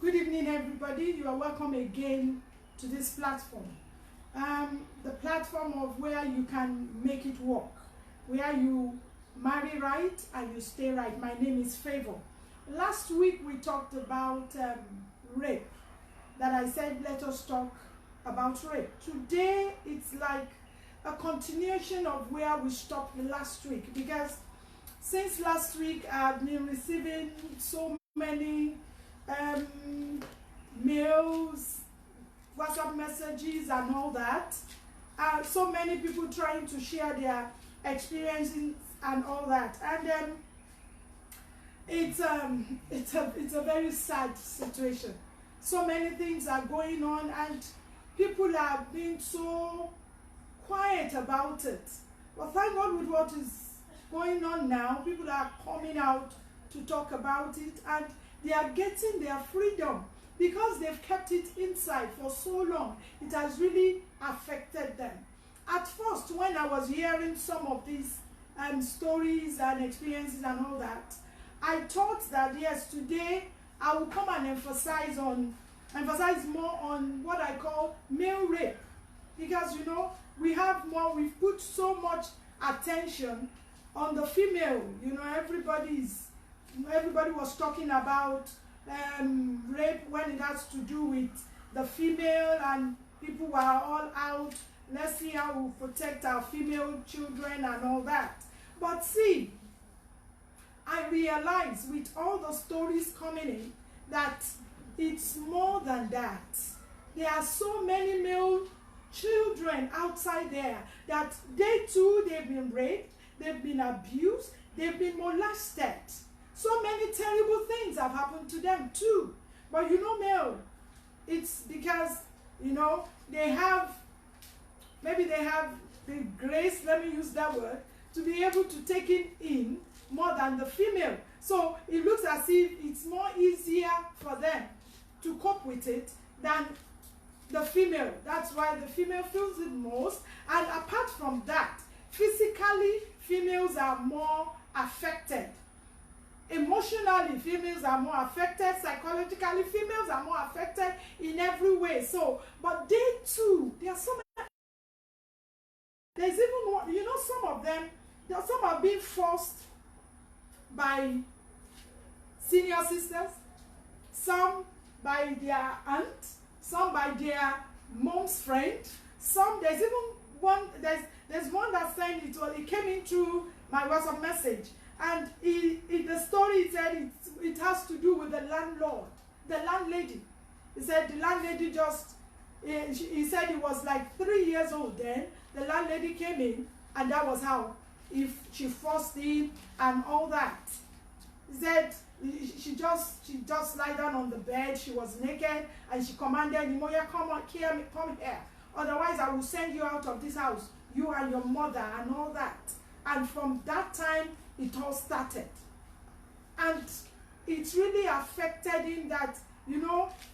Good evening, everybody. You are welcome again to this platform. The platform of where you can make it work, where you marry right and you stay right. My name is Favor. Last week we talked about rape. That I said let us talk about rape. Today it's like a continuation of where we stopped last week, because since last week I've been receiving so many mails, WhatsApp messages and all that. So many people trying to share their experiences and all that. And it's a very sad situation. So many things are going on and people are being so quiet about it. But thank God, with what is going on now, people are coming out to talk about it, and they are getting their freedom because they've kept it inside for so long. It has really affected them. At first, when I was hearing some of these stories and experiences and all that, I thought that yes, today I will come and emphasize more on what I call male rape, because we've put so much attention on the female. Everybody was talking about rape when it has to do with the female, and people were all out, let's see how we protect our female children and all that. But see, I realize with all the stories coming in that it's more than that. There are so many male children outside there that they too, they've been raped, they've been abused, they've been molested. So many terrible things have happened to them too. But male, it's because, they have the grace, let me use that word, to be able to take it in more than the female. So it looks as if it's more easier for them to cope with it than the female. That's why the female feels it most. And apart from that, physically, females are more affected. Emotionally, females are more affected. Psychologically, females are more affected in every way. So, but they too, there are so many. There's even more, some of them, some are being forced by senior sisters, some by their aunt, some by their mom's friend. There's even one, there's one that saying it came into my WhatsApp message. And in the story, it said it has to do with the landlord, the landlady. He said the landlady he said he was like 3 years old then. The landlady came in, and that was how she forced him and all that. He said she just lie down on the bed. She was naked, and she commanded him, come here, otherwise I will send you out of this house, you and your mother and all that. And from that time, it all started. And it really affected him that,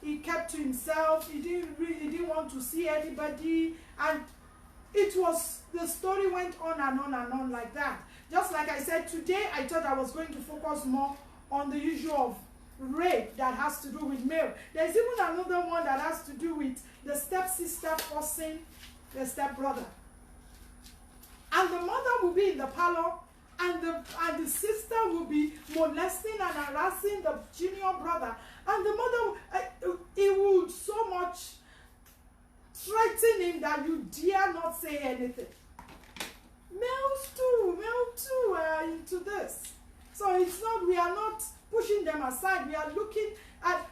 he kept to himself. He didn't want to see anybody. And the story went on and on and on like that. Just like I said, today I thought I was going to focus more on the issue of rape that has to do with male. There's even another one that has to do with the stepsister forcing the stepbrother. And the mother will be in the parlor, and the sister will be molesting and harassing the junior brother. And the mother, it would so much threaten him that you dare not say anything. Males too are into this. So we are not pushing them aside. We are looking at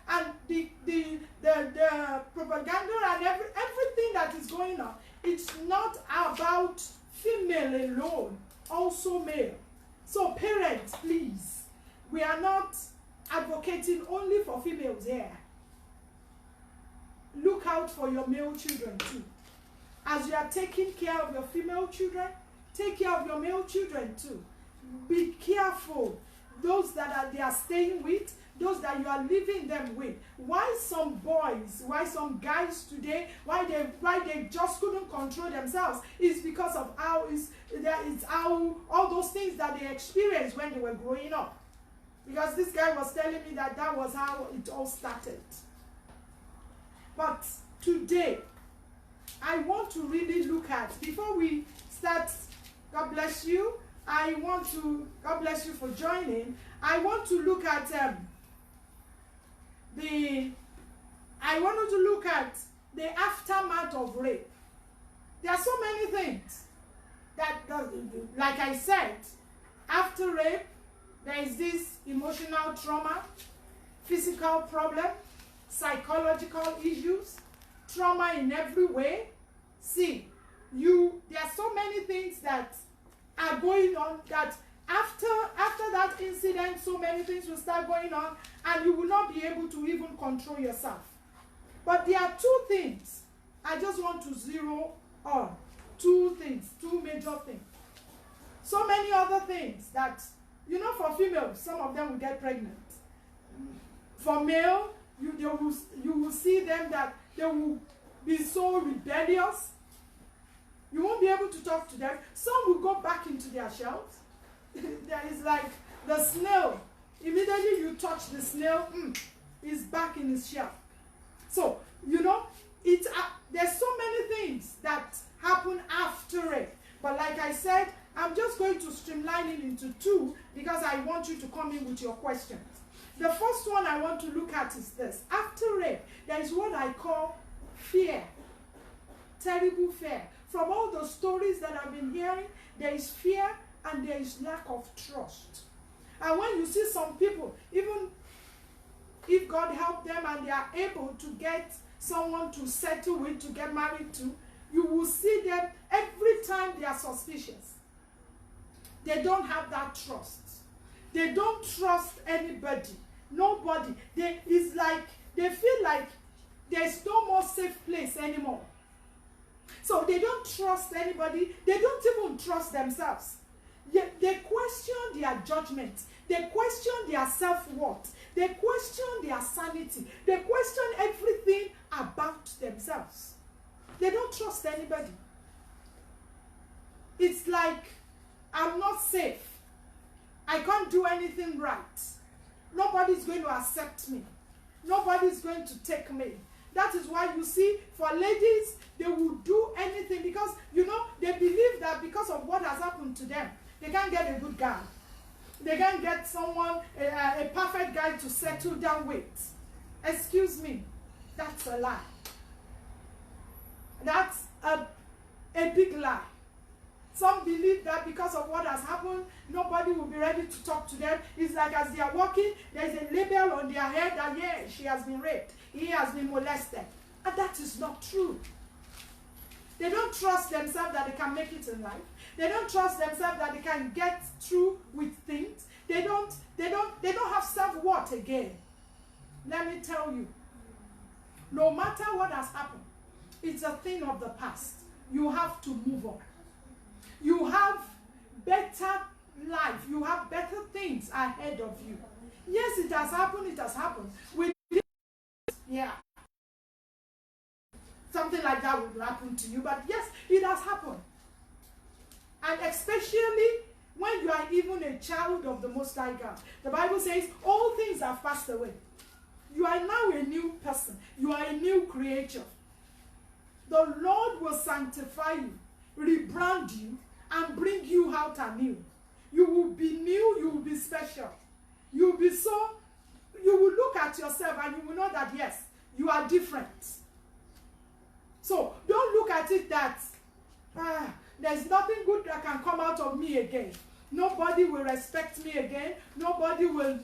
the propaganda and everything that is going on. It's not about female alone, also male. So parents, please, we are not advocating only for females here. Look out for your male children too. As you are taking care of your female children, take care of your male children too. Be careful. Those that they are staying with, those that you are leaving them with. Why some boys, why some guys today, why they just couldn't control themselves is because of how all those things that they experienced when they were growing up. Because this guy was telling me that that was how it all started. But today, I want to really look at, before we start, God bless you, God bless you for joining. I want to look at the aftermath of rape. There are so many things that, like I said, after rape, there is this emotional trauma, physical problem, psychological issues, trauma in every way. See, there are so many things that are going on that after that incident, so many things will start going on and you will not be able to even control yourself. But there are two things I just want to zero on. Two major things. So many other things that, for females, some of them will get pregnant. For male, you will see them that they will be so rebellious. You won't be able to talk to them. Some will go back into their shells. There is like the snail. Immediately you touch the snail, he's back in his shell. So, there's so many things that happen after it. But like I said, I'm just going to streamline it into two because I want you to come in with your questions. The first one I want to look at is this. After rape, there is what I call fear. Terrible fear. From all the stories that I've been hearing, there is fear and there is lack of trust. And when you see some people, even if God help them and they are able to get someone to settle with, to get married to, you will see them every time they are suspicious. They don't have that trust. They don't trust anybody. Nobody. It's like they feel like there's no more safe place anymore. So they don't trust anybody. They don't even trust themselves. They question their judgment. They question their self-worth. They question their sanity. They question everything about themselves. They don't trust anybody. It's like, I'm not safe. I can't do anything right. Nobody's going to accept me. Nobody's going to take me. That is why you see, for ladies, they will do anything because, they believe that because of what has happened to them, they can't get a good guy. They can't get someone, a perfect guy to settle down with. Excuse me, that's a lie. That's a big lie. Some believe that because of what has happened, nobody will be ready to talk to them. It's like as they are walking, there's a label on their head that, yeah, she has been raped. He has been molested. And that is not true. They don't trust themselves that they can make it in life. They don't trust themselves that they can get through with things. They don't have self-worth again. Let me tell you, no matter what has happened, it's a thing of the past. You have to move on. You have better life. You have better things ahead of you. Yes, it has happened. It has happened. Something like that would happen to you. But yes, it has happened. And especially when you are even a child of the Most High God. The Bible says all things have passed away. You are now a new person. You are a new creature. The Lord will sanctify you, rebrand you, and bring you out anew. You will be new, you will be special. You will look at yourself and you will know that yes, you are different. So don't look at it that there's nothing good that can come out of me again. Nobody will respect me again. Nobody will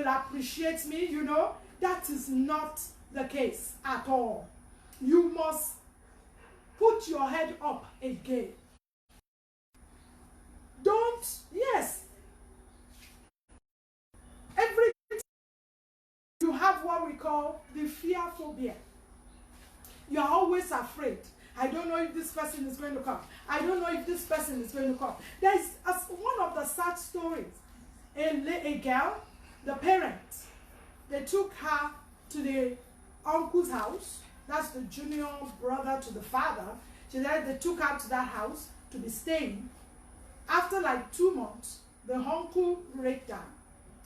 appreciate me, That is not the case at all. You must put your head up again. Every you have what we call the fear phobia. You are always afraid. I don't know if this person is going to come. I don't know if this person is going to come. There is one of the sad stories. A girl, the parents, they took her to the uncle's house. That's the junior brother to the father. They took her to that house to be staying. After like 2 months, the uncle raped her.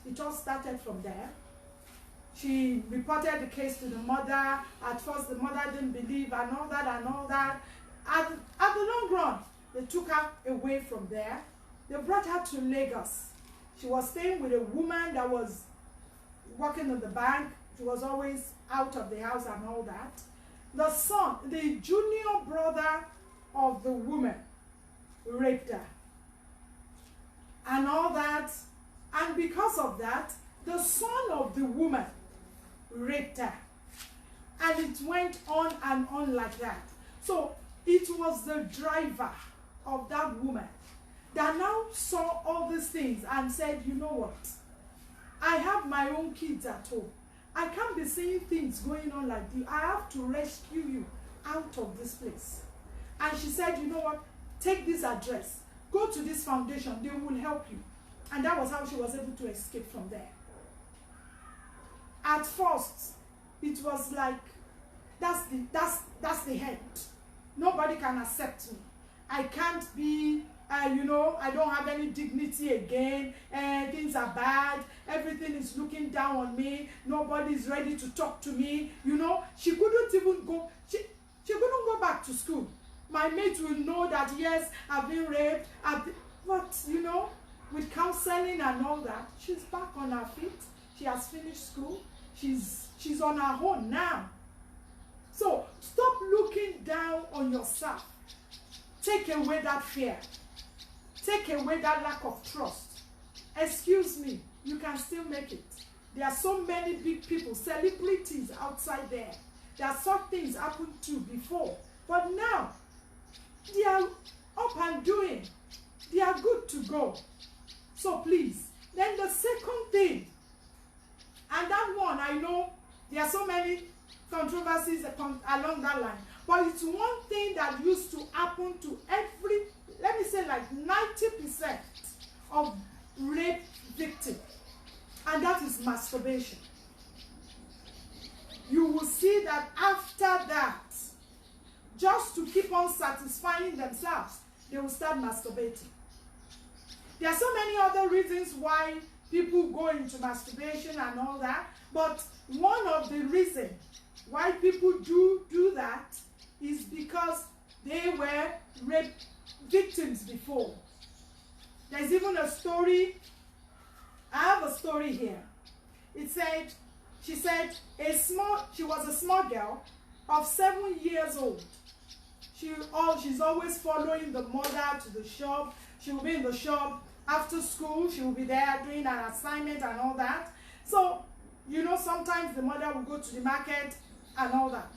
it all started from there. She reported the case to the mother. At first, the mother didn't believe and all that and all that. At the long run, they took her away from there. They brought her to Lagos. She was staying with a woman that was working at the bank. She was always out of the house and all that. The son, the junior brother of the woman, raped her. And all that. And because of that, the son of the woman raped her. And it went on and on like that. So it was the driver of that woman that now saw all these things and said, you know what? I have my own kids at home. I can't be seeing things going on like this. I have to rescue you out of this place. And she said, you know what? Take this address. Go to this foundation. They will help you. And that was how she was able to escape from there. At first, it was like, that's the end. Nobody can accept me. I can't be, I don't have any dignity again. Things are bad. Everything is looking down on me. Nobody is ready to talk to me. She couldn't even go. She couldn't go back to school. My mates will know that, yes, I've been raped. But, with counseling and all that, she's back on her feet. She has finished school. She's on her own now. So stop looking down on yourself. Take away that fear. Take away that lack of trust. Excuse me, you can still make it. There are so many big people, celebrities outside there. There are some things happened to before. But now, they are up and doing. They are good to go. So please. Then the second thing, and that one, I know there are so many controversies along that line. But it's one thing that used to happen to every, let me say like 90% of rape victims. And that is masturbation. You will see that after that, just to keep on satisfying themselves, they will start masturbating. There are so many other reasons why people go into masturbation and all that, but one of the reasons why people do that is because they were rape victims before. There's even a story. I have a story here. It said, she said, she was a small girl of 7 years old. She's always following the mother to the shop. She will be in the shop after school. She will be there doing an assignment and all that. So, sometimes the mother will go to the market and all that.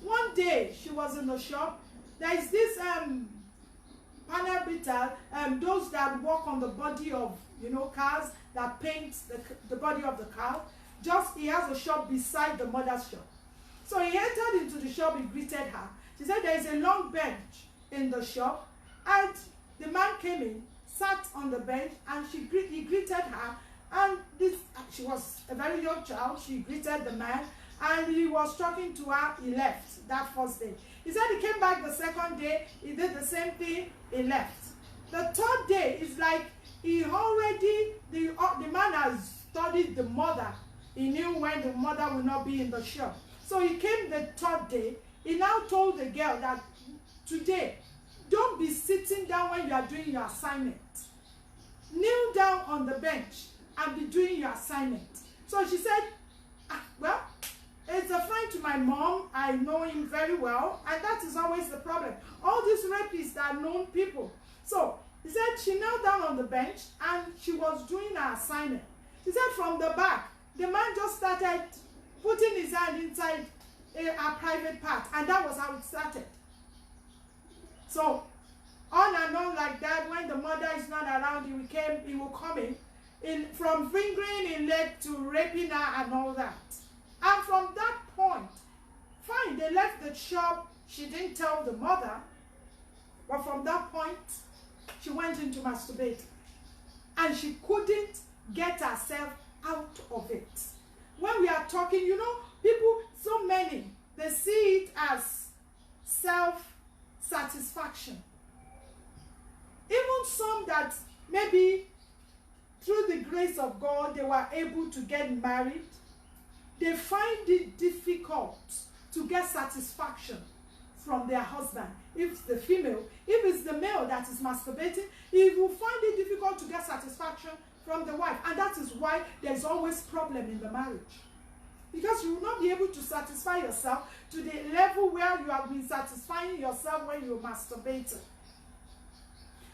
One day, she was in the shop. There is this panel beater, those that work on the body of, cars, that paint the body of the car. He has a shop beside the mother's shop. So he entered into the shop, he greeted her. She said there is a long bench in the shop, and the man came in, sat on the bench, and he greeted her. And she was a very young child. She greeted the man, and he was talking to her. He left that first day. He said he came back the second day. He did the same thing. He left. The third day is like he already, the man has studied the mother. He knew when the mother will not be in the shop. So he came the third day. He now told the girl that today, don't be sitting down when you are doing your assignment. Kneel down on the bench and be doing your assignment. So she said, well, it's a friend to my mom. I know him very well. And that is always the problem. All these rapists are known people. So he said she knelt down on the bench and she was doing her assignment. He said from the back, the man just started putting his hand inside a private part. And that was how it started. So on and on like that, when the mother is not around, he will come in from fingering in leg to raping her and all that. And from that point, fine, they left the shop. She didn't tell the mother. But from that point, she went into masturbating. And she couldn't get herself out of it. When we are talking, people, so many, they see it as self-satisfaction. Even some that maybe through the grace of God, they were able to get married. They find it difficult to get satisfaction from their husband. If it's the female, if it's the male that is masturbating, he will find it difficult to get satisfaction from the wife. And that is why there's always problem in the marriage. Because you will not be able to satisfy yourself to the level where you have been satisfying yourself when you're masturbating.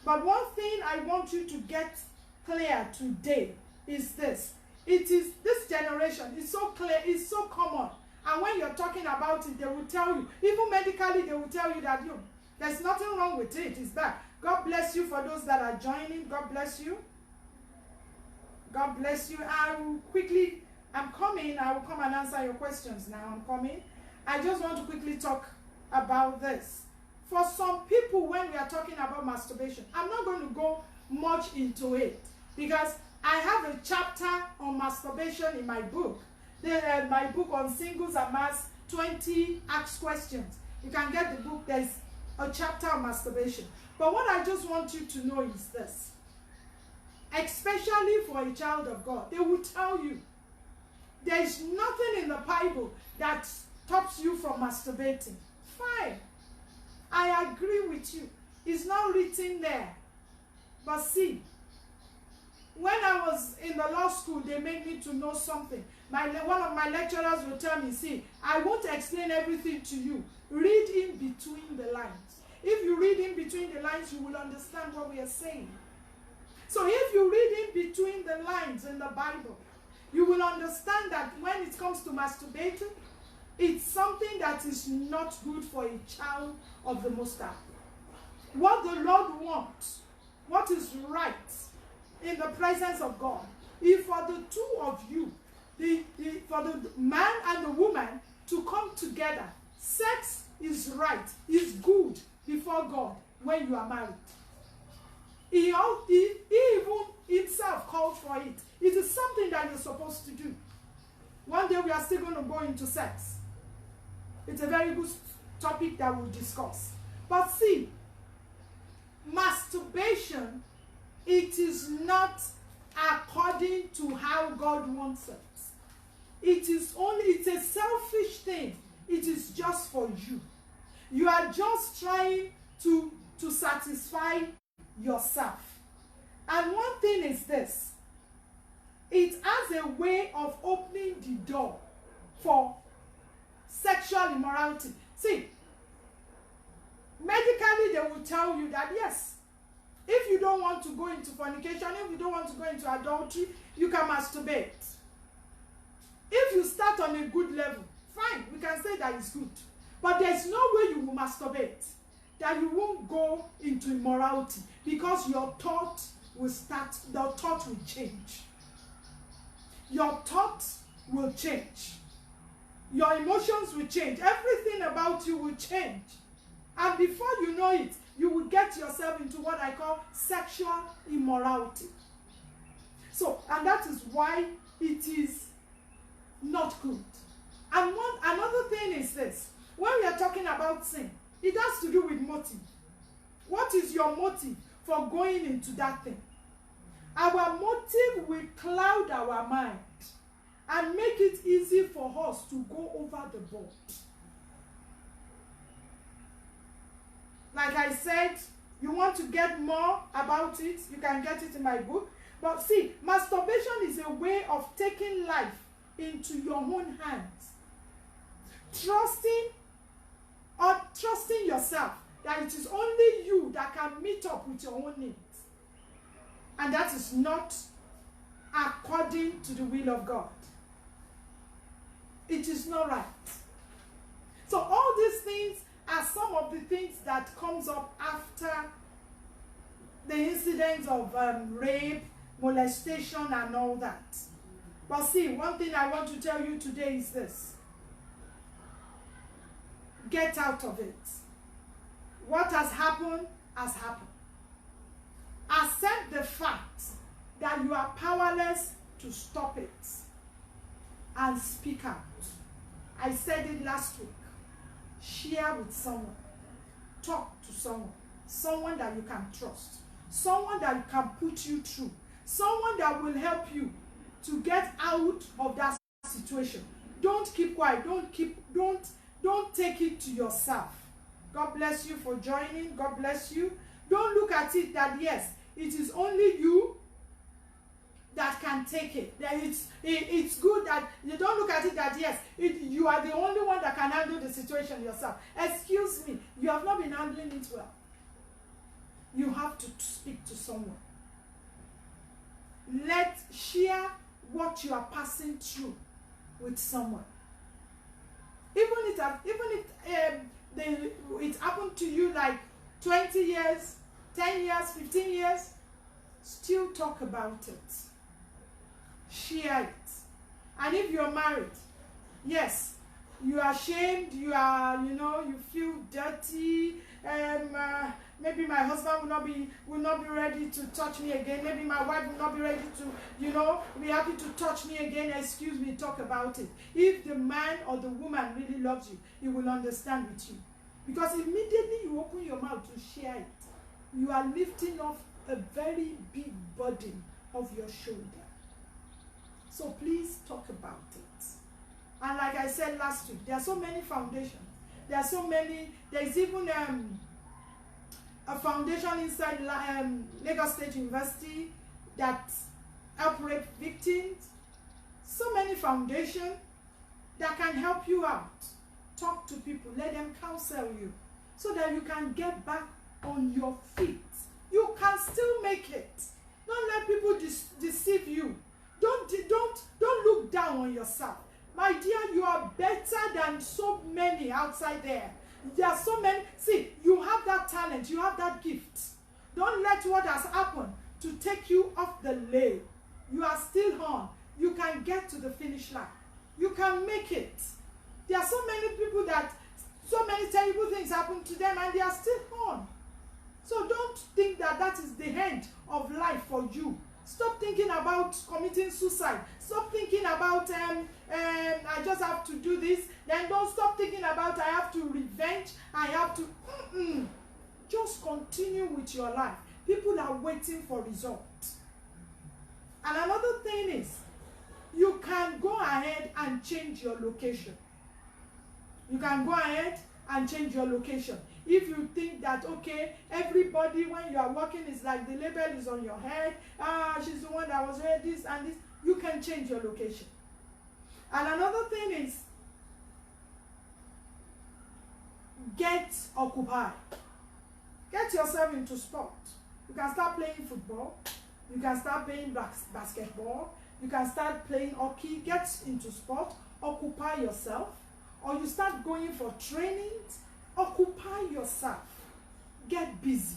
But one thing I want you to get clear today is this. It is this generation is so clear, it's so common. And when you're talking about it, they will tell you, even medically, they will tell you that there's nothing wrong with it. It's that. God bless you for those that are joining. God bless you. God bless you. I'm coming. I will come and answer your questions now. I'm coming. I just want to quickly talk about this. For some people, when we are talking about masturbation, I'm not going to go much into it because I have a chapter on masturbation in my book. My book on singles and mass, 20 asked questions. You can get the book. There's a chapter on masturbation. But what I just want you to know is this. Especially for a child of God, they will tell you there's nothing in the Bible that stops you from masturbating. Fine. I agree with you. It's not written there. But see, when I was in the law school, they made me to know something. One of my lecturers will tell me, see, I won't explain everything to you. Read in between the lines. If you read in between the lines, you will understand what we are saying. So if you read in between the lines in the Bible, you will understand that when it comes to masturbating, it's something that is not good for a child of the Most High. What the Lord wants, what is right in the presence of God, is for the two of you, for the man and the woman to come together. Sex is right, is good before God when you are married. He even himself called for it. It is something that you're supposed to do. One day we are still going to go into sex. It's a very good topic that we'll discuss. But see, masturbation, it is not according to how God wants it. It's a selfish thing. It is just for you. You are just trying to satisfy yourself. And one thing is this. It has a way of opening the door for sexual immorality. See, medically they will tell you that yes, if you don't want to go into fornication, if you don't want to go into adultery, you can masturbate. If you start on a good level, fine, we can say that is good. But there's no way you will masturbate that you won't go into immorality, because your thought will change. Your thoughts will change. Your emotions will change. Everything about you will change. And before you know it, you will get yourself into what I call sexual immorality. So, and that is why it is not good. And another thing is this. When we are talking about sin, it has to do with motive. What is your motive for going into that thing? Our motive will cloud our mind and make it easy for us to go over the board. Like I said, you want to get more about it, you can get it in my book. But see, masturbation is a way of taking life into your own hands. Trusting yourself that it is only you that can meet up with your own needs. And that is not according to the will of God. It is not right. So all these things are some of the things that comes up after the incidents of rape, molestation, and all that. But see, one thing I want to tell you today is this. Get out of it. What has happened has happened. Accept the fact that you are powerless to stop it. And speak out. I said it last week. Share with someone. Talk to someone. Someone that you can trust. Someone that can put you through. someone that will help you to get out of that situation. Don't keep quiet. Don't take it to yourself. God bless you for joining. God bless you. Don't look at it that, yes, it is only you that can take it. That it's good that you don't look at it that, yes, you are the only one that can handle the situation yourself. Excuse me, you have not been handling it well. You have to speak to someone. Share what you are passing through with someone. Even if it happened to you like 20 years, 10 years, 15 years, still talk about it. Share it. And if you're married, yes, you are ashamed, you feel dirty, maybe my husband will not be ready to touch me again, maybe my wife will not be ready to, be happy to touch me again. Excuse me, talk about it. If the man or the woman really loves you, he will understand with you. Because immediately you open your mouth to share it, you are lifting off a very big burden of your shoulder. So please talk about it. And like I said last week, there are so many foundations. There is even a foundation inside Lagos State University that help rape victims. So many foundations that can help you out. Talk to people, let them counsel you so that you can get back on your feet. You can still make it. Don't let people deceive you. Don't look down on yourself. My dear, you are better than so many outside there. There are so many. See, you have that talent, you have that gift. Don't let what has happened to take you off the lane. You are still on. You can get to the finish line. You can make it. There are so many people that so many terrible things happen to them and they are still on. So don't think that is the end of life for you. Stop thinking about committing suicide. Stop thinking about I just have to do this. Then don't stop thinking about I have to revenge. I have to. Just continue with your life. People are waiting for results. And another thing is, you can go ahead and change your location. You can go ahead and change your location. If you think that, okay, everybody when you are working is like the label is on your head, she's the one that was wearing this and this, you can change your location. And another thing is, get occupied. Get yourself into sport. You can start playing football. You can start playing basketball. You can start playing hockey. Get into sport. Occupy yourself. Or you start going for trainings. Occupy yourself. Get busy.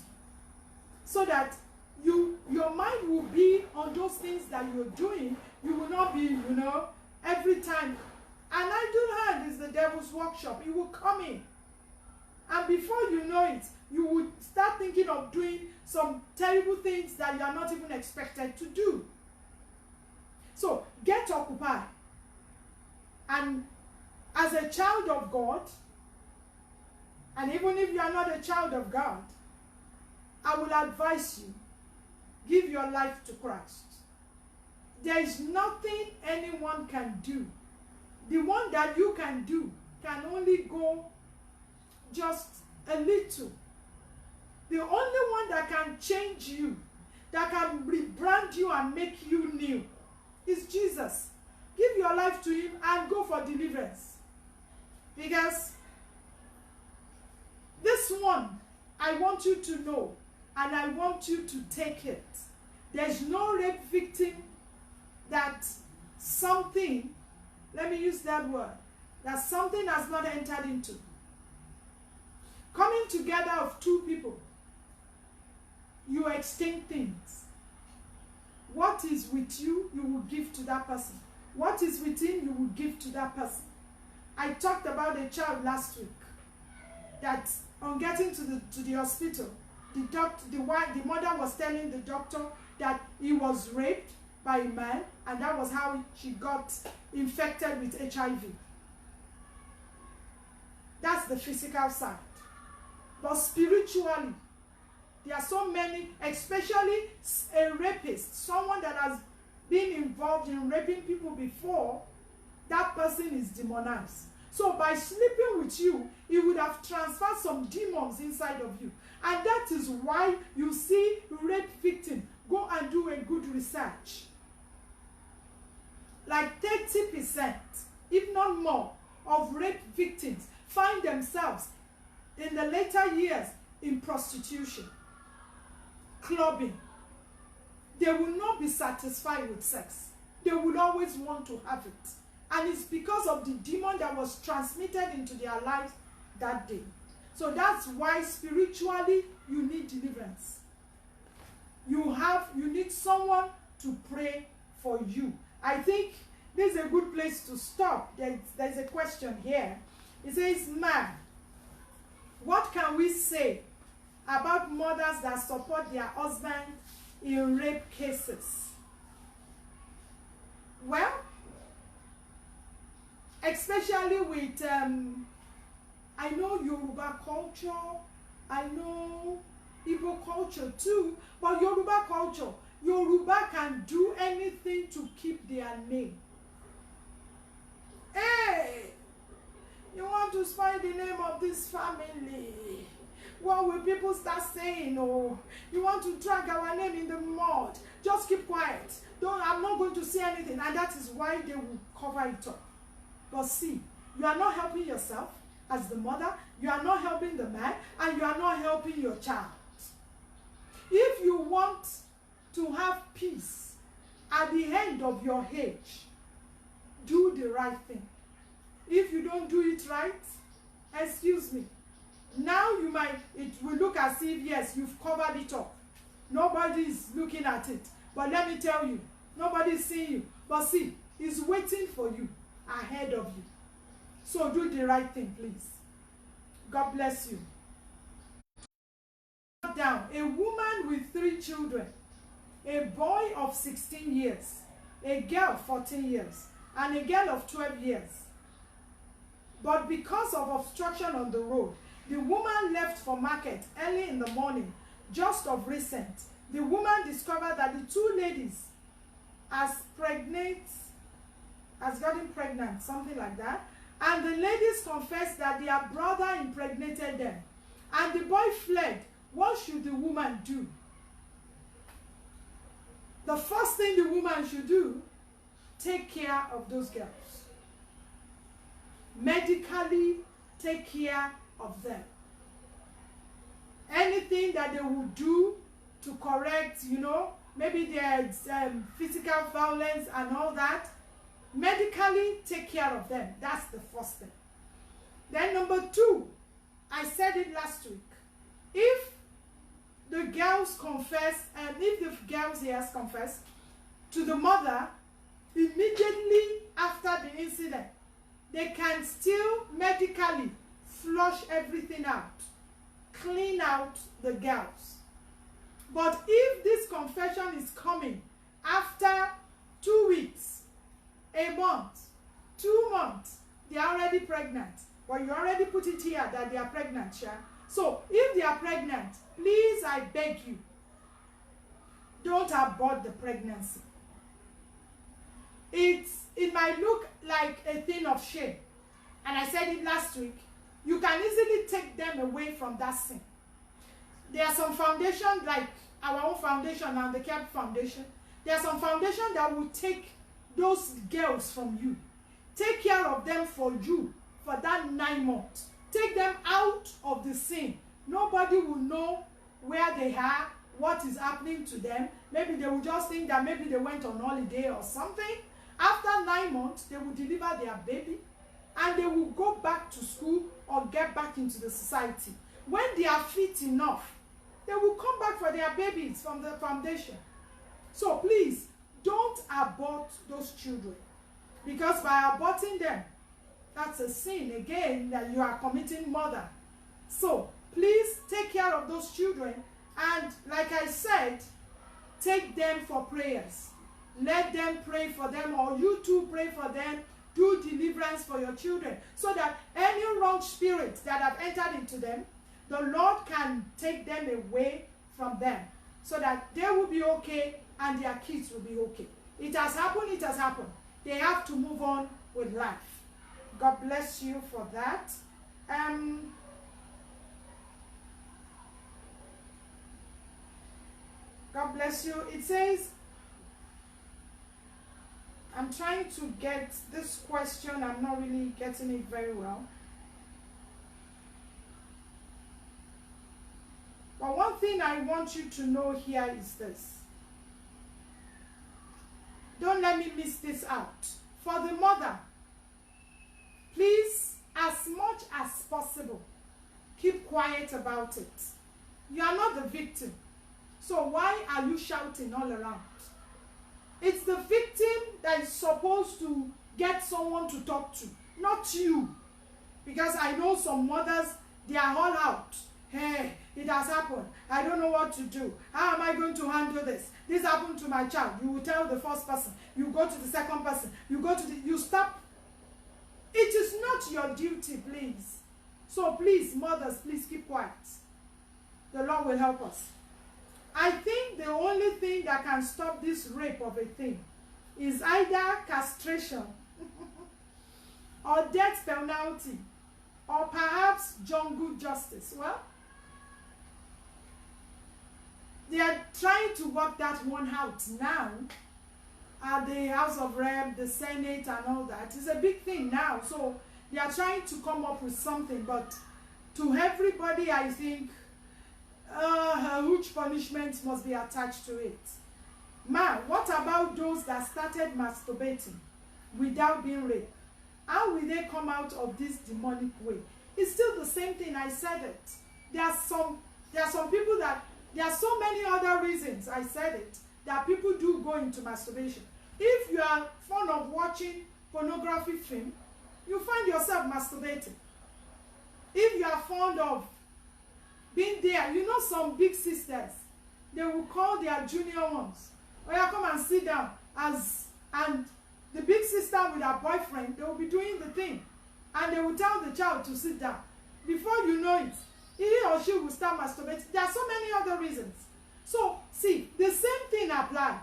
So that your mind will be on those things that you're doing. You will not be, every time. An idle hand is the devil's workshop. It will come in. And before you know it, you would start thinking of doing some terrible things that you are not even expected to do. So, get occupied. And as a child of God, and even if you are not a child of God, I will advise you, give your life to Christ. There is nothing anyone can do. The one that you can do can only go just a little. The only one that can change you, that can rebrand you and make you new, is Jesus. Give your life to him and go for deliverance. Because this one, I want you to know, and I want you to take it. There's no rape victim that something, let me use that word, that something has not entered into. Coming together of two people, you exchange things. What is with you, you will give to that person. What is with him, you will give to that person. I talked about a child last week that on getting to the hospital, the mother was telling the doctor that he was raped by a man, and that was how she got infected with HIV. That's the physical side. But spiritually, There are so many, especially a rapist, someone that has been involved in raping people before, that person is demonized. So by sleeping with you, he would have transferred some demons inside of you. And that is why you see rape victims go and do a good research. Like 30%, if not more, of rape victims find themselves in the later years in prostitution, clubbing. They will not be satisfied with sex. They will always want to have it. And it's because of the demon that was transmitted into their lives that day. So that's why spiritually you need deliverance. You need someone to pray for you. I think this is a good place to stop. There's a question here. It says, "Man, what can we say about mothers that support their husbands in rape cases?" Well, especially with, I know Yoruba culture, I know Igbo culture too, but Yoruba culture, Yoruba can do anything to keep their name. Hey, you want to spoil the name of this family? What will people start saying? Oh, you want to drag our name in the mud? Just keep quiet. I'm not going to say anything. And that is why they will cover it up. But see, you are not helping yourself as the mother, you are not helping the man, and you are not helping your child. If you want to have peace at the end of your age, do the right thing. If you don't do it right, excuse me, now it will look as if, yes, you've covered it up. Nobody is looking at it. But let me tell you, nobody is seeing you. But see, he's waiting for you ahead of you. So do the right thing, please. God bless you. Down, a woman with 3 children, a boy of 16 years, a girl 14 years, and a girl of 12 years. But because of obstruction on the road, the woman left for market early in the morning. Just of recent, the woman discovered that the 2 ladies has gotten pregnant, something like that. And the ladies confessed that their brother impregnated them. And the boy fled. What should the woman do? The first thing the woman should do, take care of those girls. Medically take care of them. Anything that they will do to correct, maybe there's physical violence and all that, medically take care of them. That's the first thing. Then number 2, I said it last week. If the girls confess, and if the girls here confess to the mother immediately after the incident, they can still medically flush everything out, clean out the girls. But if this confession is coming after 2 weeks, a month, 2 months, they are already pregnant, but you already put it here that they are pregnant, yeah? So if they are pregnant, please, I beg you, don't abort the pregnancy. It might look like a thing of shame. And I said it last week. You can easily take them away from that sin. There are some foundations, like our own foundation and the CAP Foundation. There are some foundations that will take those girls from you. Take care of them for you for that 9 months. Take them out of the sin. Nobody will know where they are, what is happening to them. Maybe they will just think that maybe they went on holiday or something. After 9 months, they will deliver their baby and they will go back to school or get back into the society. When they are fit enough, they will come back for their babies from the foundation. So please, don't abort those children, because by aborting them, that's a sin again that you are committing murder. So please take care of those children, and like I said, take them for prayers. Let them pray for them, or you too pray for them. Do deliverance for your children, so that any wrong spirits that have entered into them, the Lord can take them away from them so that they will be okay and their kids will be okay. It has happened, it has happened. They have to move on with life. God bless you for that. God bless you. It says, I'm trying to get this question. I'm not really getting it very well. But one thing I want you to know here is this. Don't let me miss this out. For the mother, please, as much as possible, keep quiet about it. You are not the victim. So why are you shouting all around? It's the victim that is supposed to get someone to talk to, not you. Because I know some mothers, they are all out. Hey, it has happened. I don't know what to do. How am I going to handle this? This happened to my child. You will tell the first person. You go to the second person. You stop. It is not your duty, please. So please, mothers, please keep quiet. The Lord will help us. I think the only thing that can stop this rape of a thing is either castration or death penalty or perhaps jungle justice. Well, they are trying to work that one out now at the House of Rep, the Senate and all that. It's a big thing now. So they are trying to come up with something. But to everybody, I think a huge punishment must be attached to it. Ma, what about those that started masturbating without being raped? How will they come out of this demonic way? It's still the same thing. I said it. There are some people that, there are so many other reasons, I said it, that people do go into masturbation. If you are fond of watching pornography film, you find yourself masturbating. If you are fond of being there, you know some big sisters, they will call their junior ones. Oh yeah, come and sit down. And the big sister with her boyfriend, they will be doing the thing. And they will tell the child to sit down. Before you know it, he or she will start masturbating. There are so many other reasons. So, see, the same thing applies.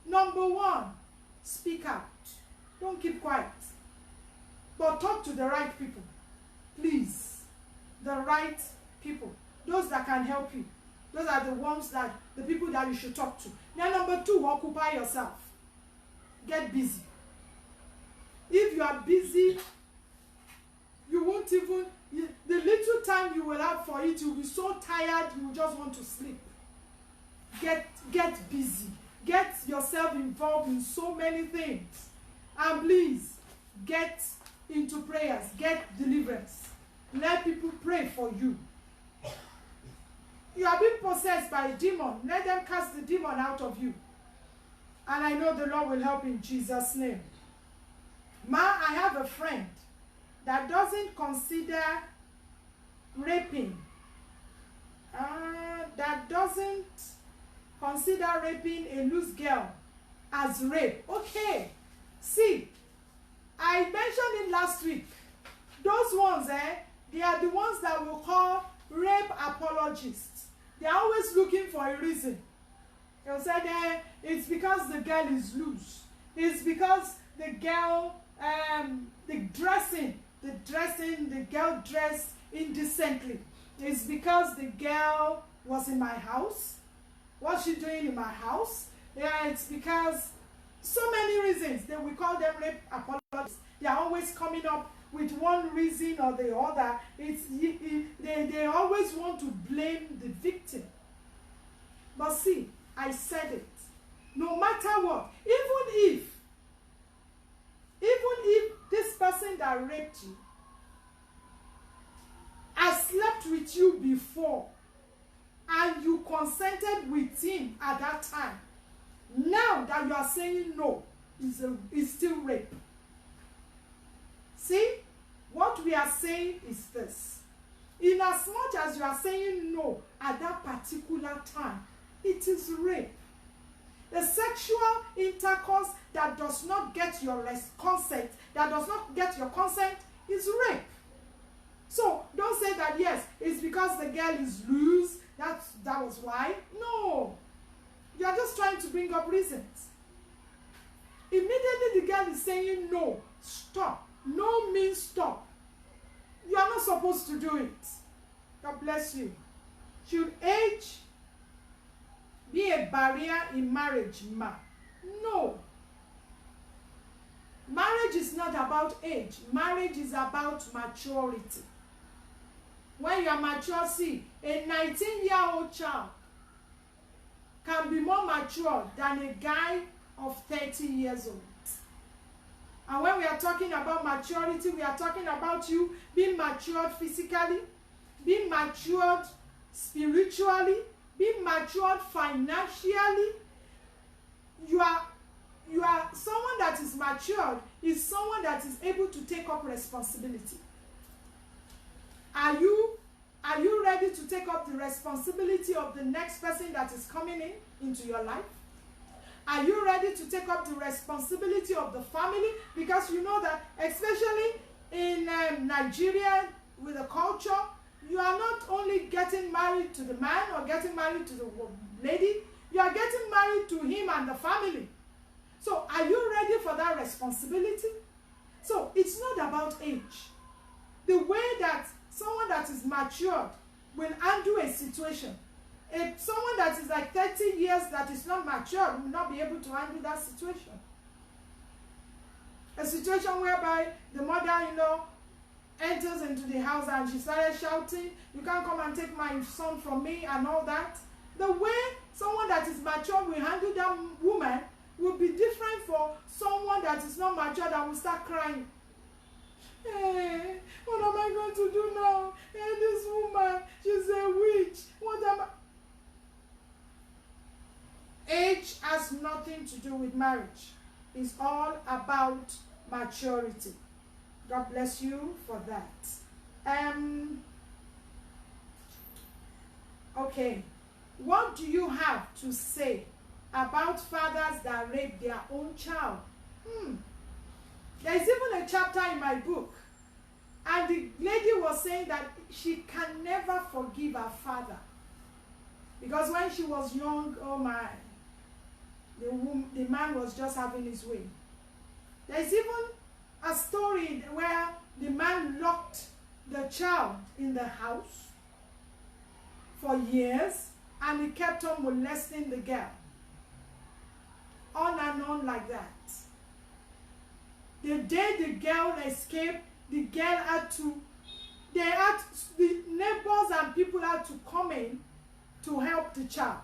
Number one, speak out. Don't keep quiet. But talk to the right people. Please. The right people. Those that can help you. Those are the ones that, the people that you should talk to. Then number two, occupy yourself. Get busy. If you are busy, you won't even, the little time you will have for it, you'll be so tired, you will just want to sleep. Get busy. Get yourself involved in so many things. And please, get into prayers. Get deliverance. Let people pray for you. You are being possessed by a demon. Let them cast the demon out of you. And I know the Lord will help in Jesus' name. Ma, I have a friend that doesn't consider raping. That doesn't consider raping a loose girl as rape. Okay. See, I mentioned it last week. Those ones, they are the ones that will call rape apologists. They are always looking for a reason. They'll say it's because the girl is loose. It's because the girl, the girl dressed indecently. It's because the girl was in my house. What's she doing in my house? Yeah, it's because so many reasons. Then we call them rape apologists. They are always coming up with one reason or the other. They always want to blame the victim. But see, I said it. No matter what, even if this person that raped you has slept with you before and you consented with him at that time, now that you are saying no, is still rape. See, what we are saying is this. In as much as you are saying no at that particular time, it is rape. The sexual intercourse that does not get your consent, that does not get your consent, is rape. So don't say that yes, it's because the girl is loose, that was why. No. You are just trying to bring up reasons. Immediately the girl is saying no, stop. No means stop. You are not supposed to do it. God bless you. Should age be a barrier in marriage, ma? No. Marriage is not about age. Marriage is about maturity. When you are mature, see, a 19-year-old child can be more mature than a guy of 30 years old. And when we are talking about maturity, we are talking about you being matured physically, being matured spiritually, being matured financially. You are someone that is matured is someone that is able to take up responsibility. Are you ready to take up the responsibility of the next person that is coming into your life? Are you ready to take up the responsibility of the family? Because you know that, especially in Nigeria, with the culture, you are not only getting married to the man or getting married to the lady, you are getting married to him and the family. So are you ready for that responsibility? So it's not about age. The way that someone that is matured will handle a situation. If someone that is like 30 years that is not mature will not be able to handle that situation. A situation whereby the mother-in-law enters into the house and she started shouting, "You can't come and take my son from me," and all that. The way someone that is mature will handle that woman will be different for someone that is not mature that will start crying. Hey, what am I going to do now? Hey, this woman, she's a witch. What am I? Age has nothing to do with marriage. It's all about maturity. God bless you for that. Okay. What do you have to say about fathers that rape their own child? There's even a chapter in my book, and the lady was saying that she can never forgive her father because when she was young, oh my, the man was just having his way. There's even a story where the man locked the child in the house for years and he kept on molesting the girl. On and on like that. The day the girl escaped, the neighbors and people had to come in to help the child.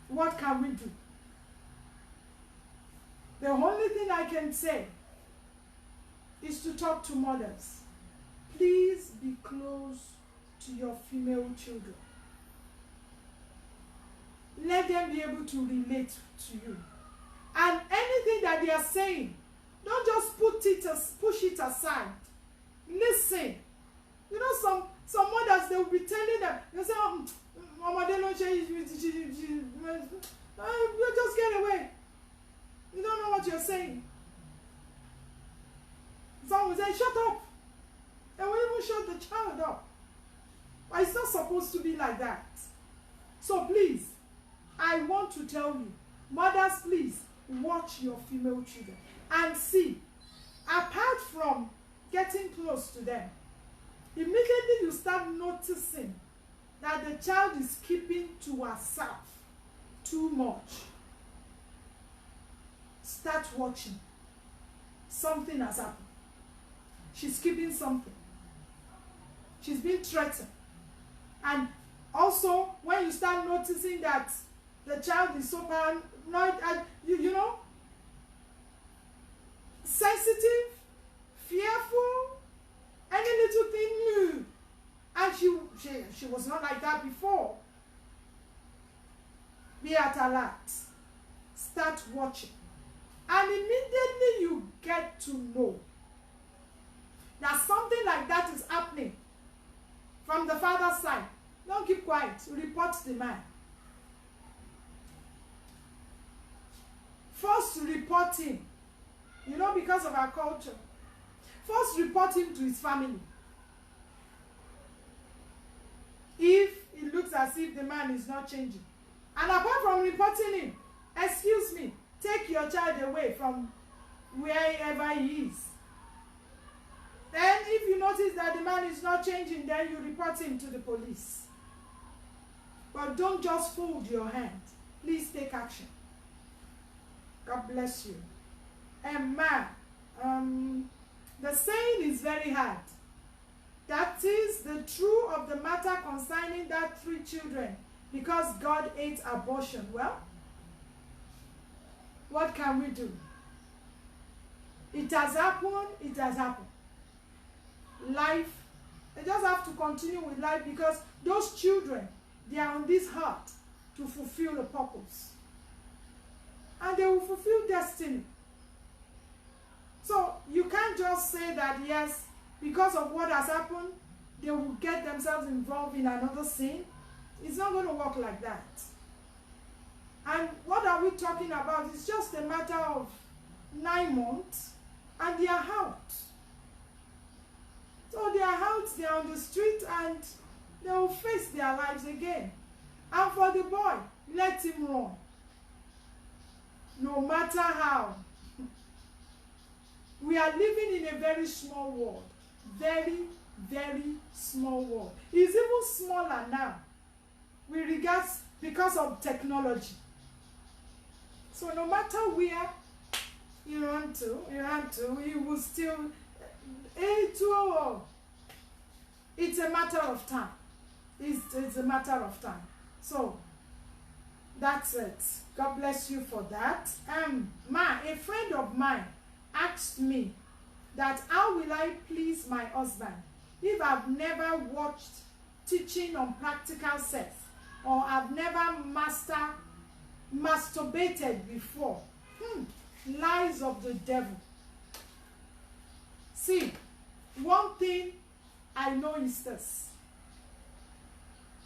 What can we do? The only thing I can say is to talk to mothers. Please be close to your female children. Let them be able to relate to you. And anything that they are saying, don't just push it aside. Listen. You know, some mothers, they will be telling them, they say, Mama, they don't change, you just get away. You don't know what you're saying. Some will say, shut up. And we even shut the child up. But it's not supposed to be like that. So please, I want to tell you, mothers, please, watch your female children and see, apart from getting close to them, immediately you start noticing that the child is keeping to herself too much. Start watching. Something has happened. She's keeping something. She's being threatened. And also, when you start noticing that the child is so paranoid, you know, sensitive, fearful, any little thing new. And she was not like that before. Be at alert. Start watching. And immediately you get to know that something like that is happening from the father's side. Don't keep quiet. Report the man. First, report him. You know, because of our culture. First, report him to his family. if it looks as if the man is not changing. And apart from reporting him, excuse me, take your child away from wherever he is. Then if you notice that the man is not changing, then you report him to the police. But don't just fold your hand. Please take action. God bless you. And the saying is very hard. That is the truth of the matter concerning that 3 children, because God hates abortion. Well, what can we do? It has happened, it has happened. Life, they just have to continue with life, because those children, they are on this earth to fulfill a purpose. And they will fulfill destiny. So you can't just say that, yes, because of what has happened, they will get themselves involved in another sin. It's not going to work like that. And what are we talking about? It's just a matter of 9 months, and they are out. So they are out, they are on the street, and they will face their lives again. And for the boy, let him run. No matter how. We are living in a very small world. Very, very small world. It's even smaller now with regards, because of technology. So no matter where you run to, you will still, it's a matter of time. It's a matter of time. So that's it. God bless you for that. A friend of mine asked me that how will I please my husband if I've never watched teaching on practical sex, or I've never masturbated before. Lies of the devil. See, one thing I know is this.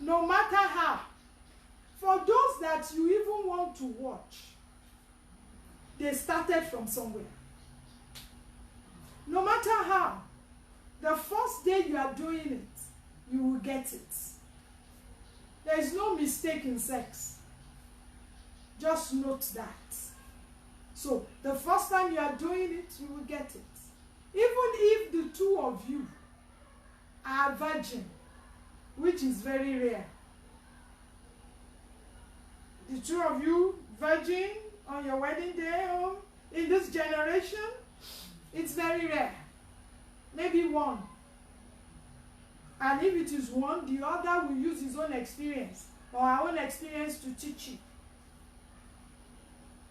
No matter how, for those that you even want to watch, they started from somewhere. No matter how, the first day you are doing it, you will get it. There is no mistake in sex. Just note that. So, the first time you are doing it, you will get it. Even if the 2 of you are virgin, which is very rare. The 2 of you virgin on your wedding day, or in this generation, it's very rare. Maybe 1. And if it is 1, the other will use his own experience or our own experience to teach you.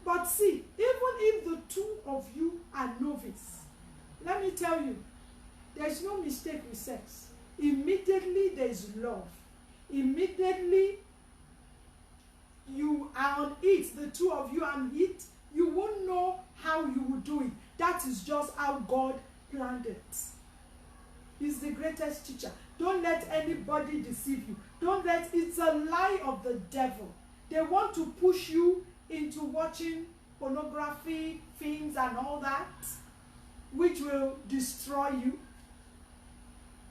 But see, even if the 2 of you are novice, let me tell you, there is no mistake with sex. Immediately there is love. Immediately you are on it, the 2 of you are on it, you won't know how you will do it. That is just how God planned it. He's the greatest teacher. Don't let anybody deceive you. It's a lie of the devil. They want to push you into watching pornography, films and all that, which will destroy you.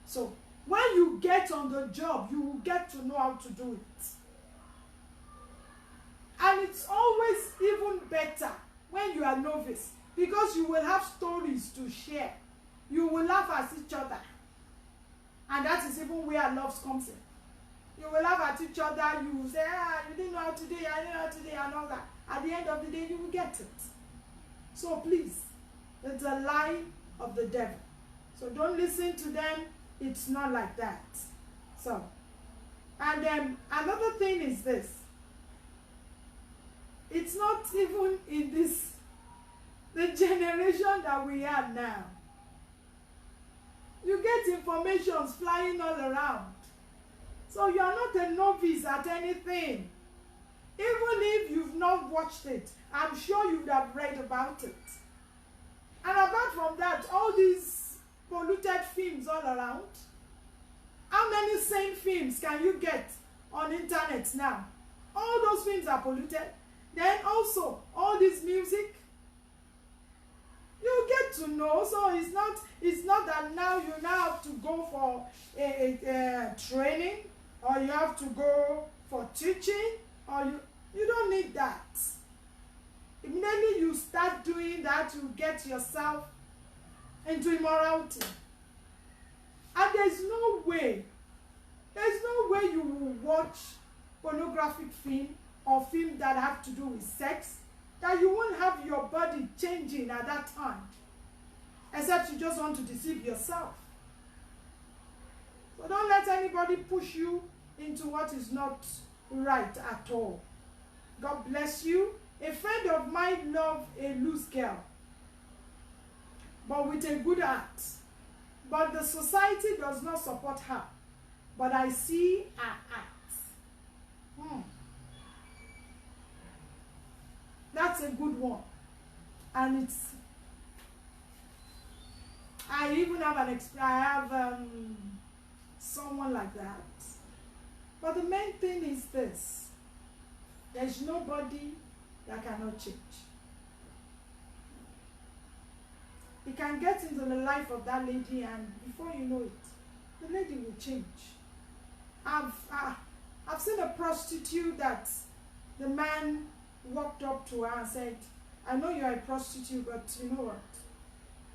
So, when you get on the job, you will get to know how to do it. And it's always even better when you are novice, because you will have stories to share. You will laugh at each other. And that is even where love comes in. You will laugh at each other. You will say, you didn't know how to do it, I didn't know how to do it, and all that. At the end of the day, you will get it. So please, it's a lie of the devil. So don't listen to them. It's not like that. So, and then another thing is this. It's not even in the generation that we are now. You get information flying all around. So you are not a novice at anything. Even if you've not watched it, I'm sure you would have read about it. And apart from that, all these polluted films all around. How many sane films can you get on internet now? All those films are polluted. Then also, all this music, you get to know. So it's not that now you now have to go for a training or you have to go for teaching, or you don't need that. Immediately you start doing that, you get yourself into immorality. And there's no way you will watch pornographic film or film that have to do with sex that you won't have your body changing at that time, except you just want to deceive yourself. So don't let anybody push you into what is not right at all. God bless you. A friend of mine loved a loose girl, but with a good heart. But the society does not support her. But I see her act. That's a good one. And I even have someone like that. But the main thing is this: there's nobody that cannot change. You can get into the life of that lady, and before you know it, the lady will change. I've seen a prostitute that the man walked up to her and said, "I know you are a prostitute, but you know what?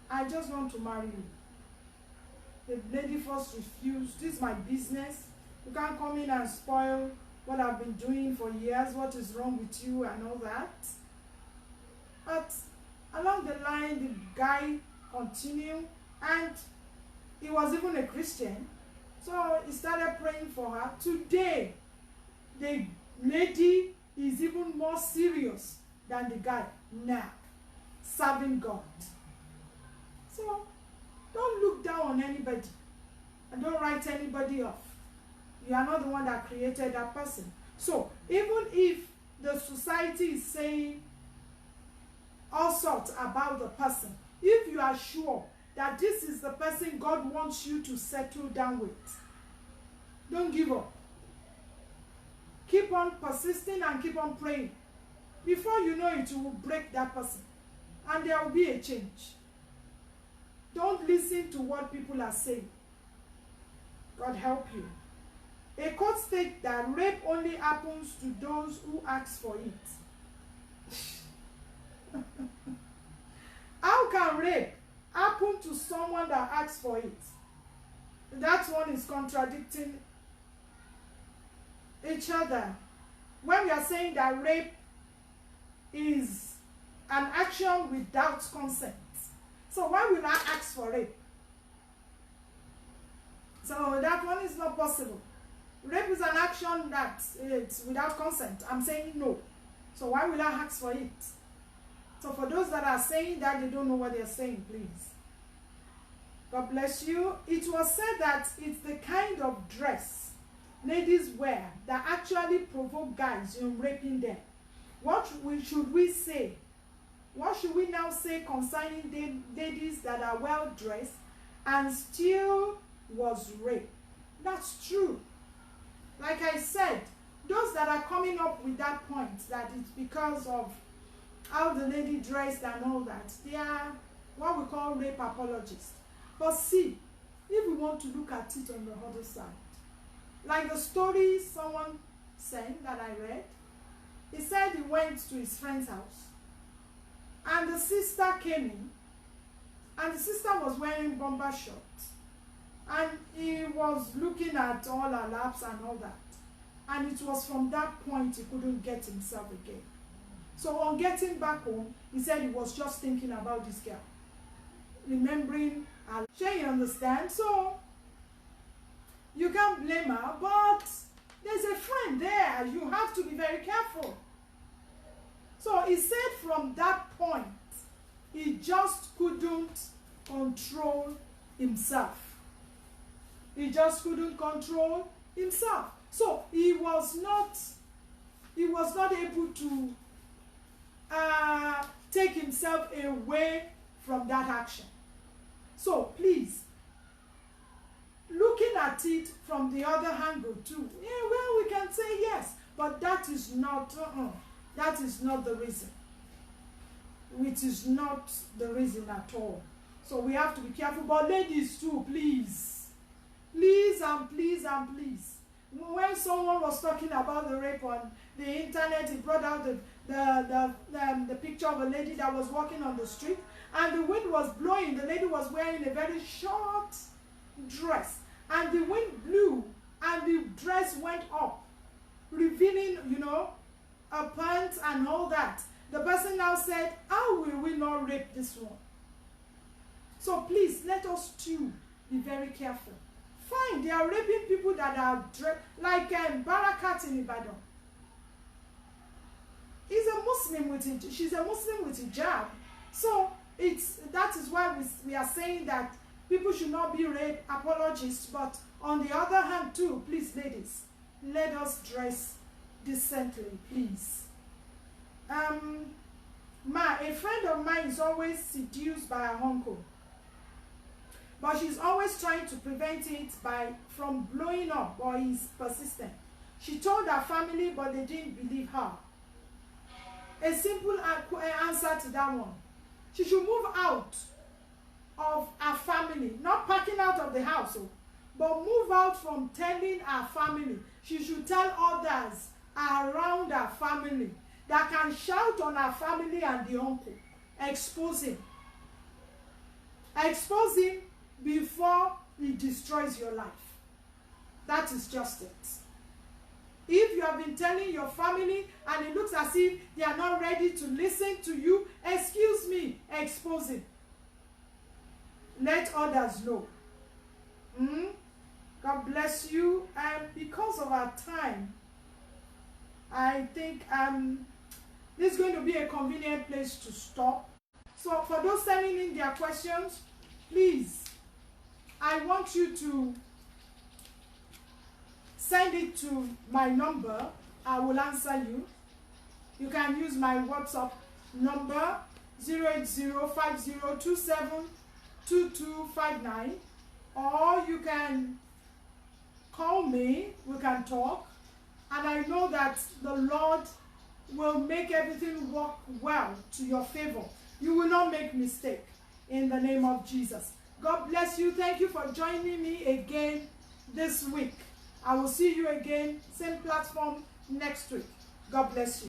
I just want to marry you." The lady first refused. "This is my business. You can't come in and spoil what I've been doing for years. What is wrong with you?" and all that. But along the line, the guy continued, and he was even a Christian. So he started praying for her. Today, the lady is even more serious than the guy now, serving God. So don't look down on anybody, and don't write anybody off. You are not the one that created that person. So even if the society is saying all sorts about the person, if you are sure that this is the person God wants you to settle down with, don't give up. Keep on persisting and keep on praying. Before you know it, you will break that person, and there will be a change. Don't listen to what people are saying. God help you. A court states that rape only happens to those who ask for it. How can rape happen to someone that asks for it? That one is contradicting each other. When we are saying that rape is an action without consent, so why will I ask for rape? So that one is not possible. Rape is an action that it's without consent. I'm saying no. So why will I ask for it? So for those that are saying that, they don't know what they're saying, please. God bless you. It was said that it's the kind of dress ladies wear that actually provoke guys in raping them. What should we say? What should we now say concerning ladies that are well dressed and still was raped? That's true. Like I said, those that are coming up with that point, that it's because of how the lady dressed and all that, they are what we call rape apologists. But see, if we want to look at it on the other side, like the story someone sent that I read, he said he went to his friend's house, and the sister came in, and the sister was wearing bomber shorts, and he was looking at all her laps and all that, and it was from that point he couldn't get himself again. So on getting back home, he said he was just thinking about this girl, remembering her. Sure, you understand? So you can't blame her, but there's a friend there. You have to be very careful. So he said from that point, he just couldn't control himself. He just couldn't control himself. So he was not able to take himself away from that action. So please, looking at it from the other angle too, yeah, well, we can say yes, but that is not the reason. It is not the reason at all. So we have to be careful. But ladies too, please, please and please and please, when someone was talking about the rape on the internet, he brought out the picture of a lady that was walking on the street, and the wind was blowing. The lady was wearing a very short dress, and the wind blew, and the dress went up, revealing, you know, a pant and all that. The person now said, how will we not rape this one? So please, let us too be very careful. Fine, they are raping people that are like Barakat in Ibadan. She's a Muslim with hijab. So that is why we are saying that people should not be rape apologists. But on the other hand too, please ladies, let us dress decently, please. A friend of mine is always seduced by her uncle, but she's always trying to prevent it from blowing up, or he's persistent. She told her family, but they didn't believe her. A simple answer to that one: she should move out of her family, not packing out of the house, but move out from telling her family. She should tell others around her family that can shout on her family and the uncle. Expose him. Expose him before he destroys your life. That is just it. If you have been telling your family and it looks as if they are not ready to listen to you, excuse me, expose him. Let others know. God bless you. And because of our time, I think this is going to be a convenient place to stop. So for those sending in their questions, please, I want you to send it to my number. I will answer you. You can use my WhatsApp number 08050272259, or you can call me. We can talk, and I know that the Lord will make everything work well to your favor. You will not make mistake in the name of Jesus. God bless you. Thank you for joining me again this week. I will see you again, same platform next week. God bless you.